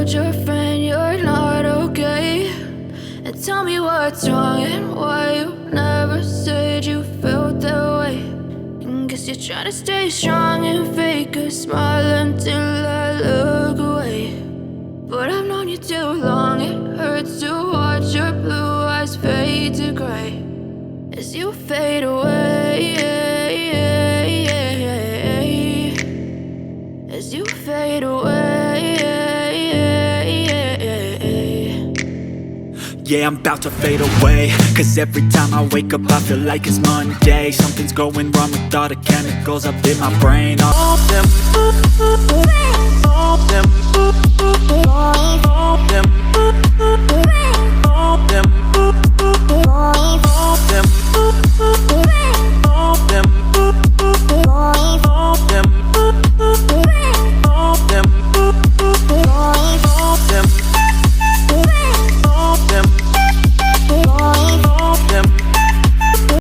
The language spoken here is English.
told your friend you're not okay, and tell me what's wrong and why you never said you felt that way. And guess you're trying to stay strong and fake a smile until I look away. But I've known you too long, it hurts to watch your blue eyes fade to gray as you fade away, as you fade away. Yeah, I'm about to fade away, cause every time I wake up I feel like it's Monday. Something's going wrong with all the chemicals up in my brain. All them